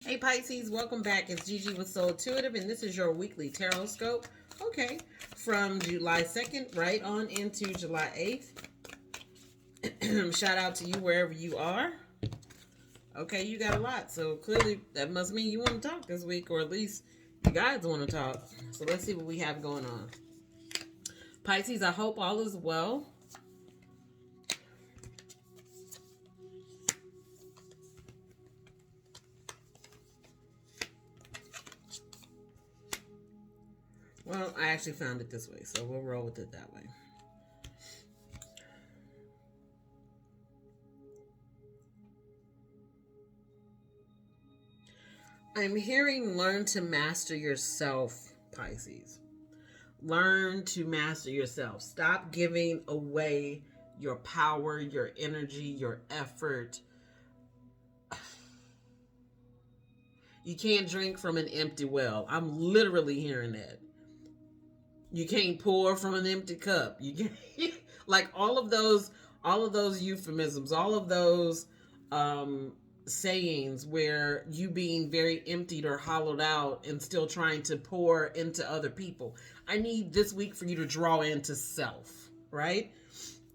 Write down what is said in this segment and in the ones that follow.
Hey Pisces, welcome back. It's Gigi with Soul Intuitive, and this is your weekly tarot scope. Okay, from July 2nd right on into July 8th. Shout out to you wherever you are. Okay, you got a lot, so clearly that must mean you want to talk this week, or at least you guys want to talk. So let's see what we have going on. Pisces, I hope all is well. Well, I actually found it this way, so we'll roll with it that way. I'm hearing learn to master yourself, Pisces. Learn to master yourself. Stop giving away your power, your energy, your effort. You can't drink from an empty well. I'm literally hearing that. You can't pour from an empty cup. You can't like all of those euphemisms, all of those sayings where you being very emptied or hollowed out and still trying to pour into other people. I need this week for you to draw into self, right?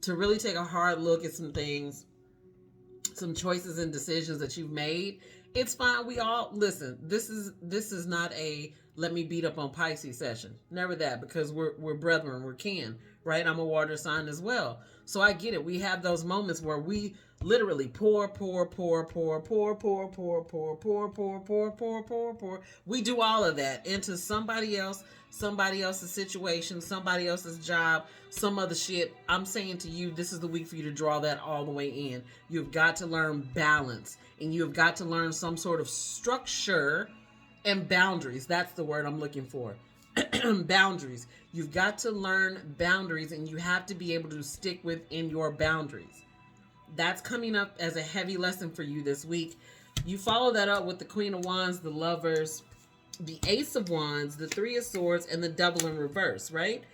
To really take a hard look at some things, some choices and decisions that you've made. It's fine. We all listen. This is not a let me beat up on Pisces session. Never that, because we're brethren, we're kin, right? I'm a water sign as well. So I get it. We have those moments where we literally pour. We do all of that into somebody else's situation, somebody else's job, some other shit. I'm saying to you, this is the week for you to draw that all the way in. You've got to learn balance, and you've got to learn some sort of structure and boundaries. That's the word I'm looking for. Boundaries. You've got to learn boundaries, and you have to be able to stick within your boundaries. That's coming up as a heavy lesson for you this week. You follow that up with the Queen of Wands, the Lovers, the Ace of Wands, the Three of Swords, and the Devil in reverse, right?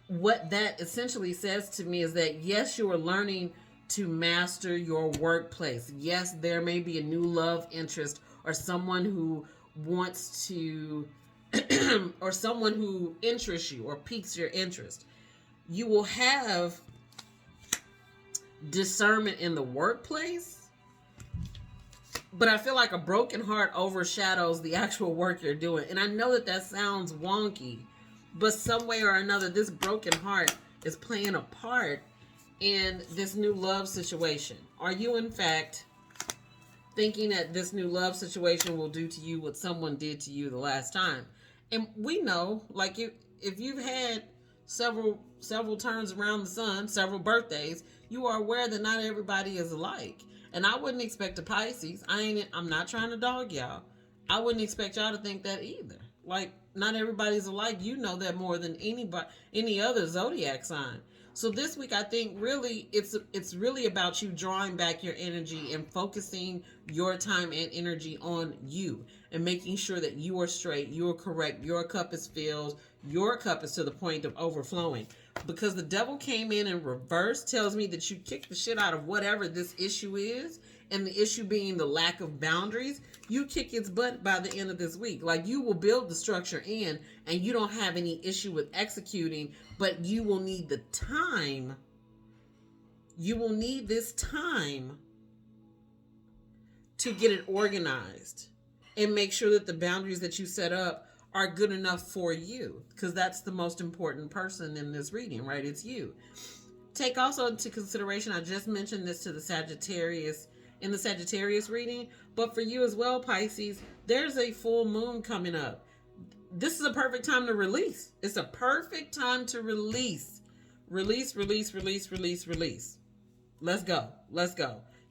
What that essentially says to me is that, yes, you are learning to master your workplace. Yes, there may be a new love interest or someone who wants to or someone who interests you or piques your interest. You will have discernment in the workplace, but I feel like a broken heart overshadows the actual work you're doing. And I know that sounds wonky, but some way or another, this broken heart is playing a part in this new love situation. Are you, in fact, thinking that this new love situation will do to you what someone did to you the last time? And we know, like, if you've had several turns around the sun, several birthdays, you are aware that not everybody is alike. And I wouldn't expect a Pisces. I'm not trying to dog y'all. I wouldn't expect y'all to think that either. Like, not everybody's alike. You know that more than any other zodiac sign. So this week, I think really it's really about you drawing back your energy and focusing your time and energy on you and making sure that you are straight, you are correct, your cup is filled, your cup is to the point of overflowing. Because the Devil came in reverse tells me that you kick the shit out of whatever this issue is, and the issue being the lack of boundaries. You kick its butt by the end of this week. Like, you will build the structure in, and you don't have any issue with executing, but you will need the time. You will need this time to get it organized and make sure that the boundaries that you set up are good enough for you, because that's the most important person in this reading, right? It's you. Take also into consideration, I just mentioned this to the Sagittarius in the Sagittarius reading, but for you as well, Pisces, there's a full moon coming up. This is a perfect time to release. It's a perfect time to release. Release. Let's go.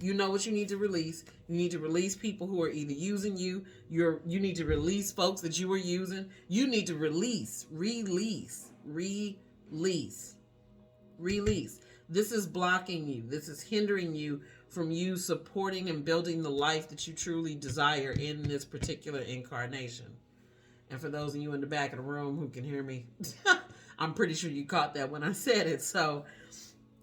You know what you need to release. You need to release people who are either using you. You need to release folks that you were using. You need to release. This is blocking you. This is hindering you from you supporting and building the life that you truly desire in this particular incarnation. And for those of you in the back of the room who can hear me, I'm pretty sure you caught that when I said it. So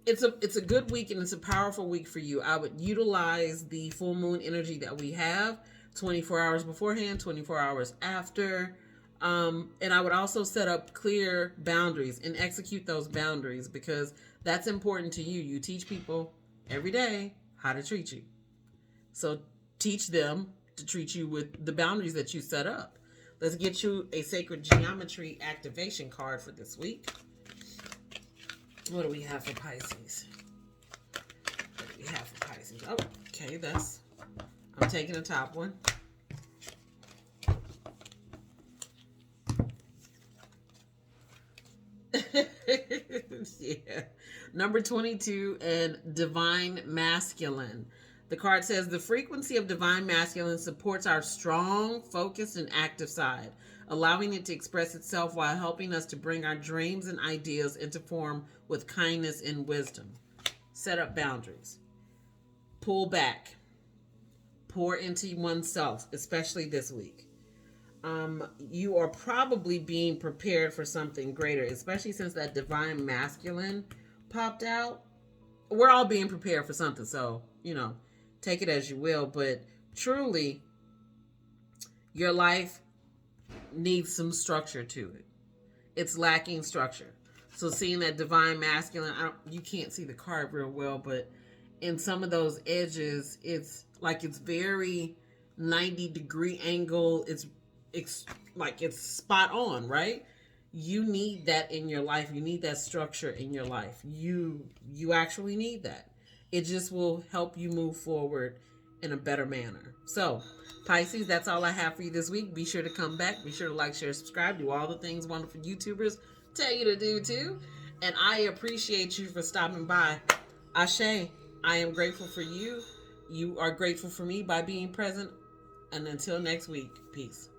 it's a good week, and it's a powerful week for you. I would utilize the full moon energy that we have 24 hours beforehand, 24 hours after. And I would also set up clear boundaries and execute those boundaries, because that's important to you. You teach people every day how to treat you. So teach them to treat you with the boundaries that you set up. Let's get you a sacred geometry activation card for this week. What do we have for Pisces? What do we have for Pisces? Oh, okay, I'm taking the top one. Yeah. Number 22 and Divine Masculine. The card says the frequency of Divine Masculine supports our strong, focused, and active side, allowing it to express itself while helping us to bring our dreams and ideas into form with kindness and wisdom. Set up boundaries. Pull back. Pour into oneself, especially this week. You are probably being prepared for something greater, especially since that Divine Masculine popped out. We're all being prepared for something, so, take it as you will. But truly, your life needs some structure to it. It's lacking structure. So seeing that Divine Masculine, you can't see the card real well, but in some of those edges, it's very 90-degree angle. It's spot on, right? You need that in your life. You need that structure in your life. You actually need that. It just will help you move forward in a better manner. So, Pisces, that's all I have for you this week. Be sure to come back. Be sure to like, share, subscribe. Do all the things wonderful YouTubers tell you to do too. And I appreciate you for stopping by. Ashe, I am grateful for you. You are grateful for me by being present. And until next week, peace.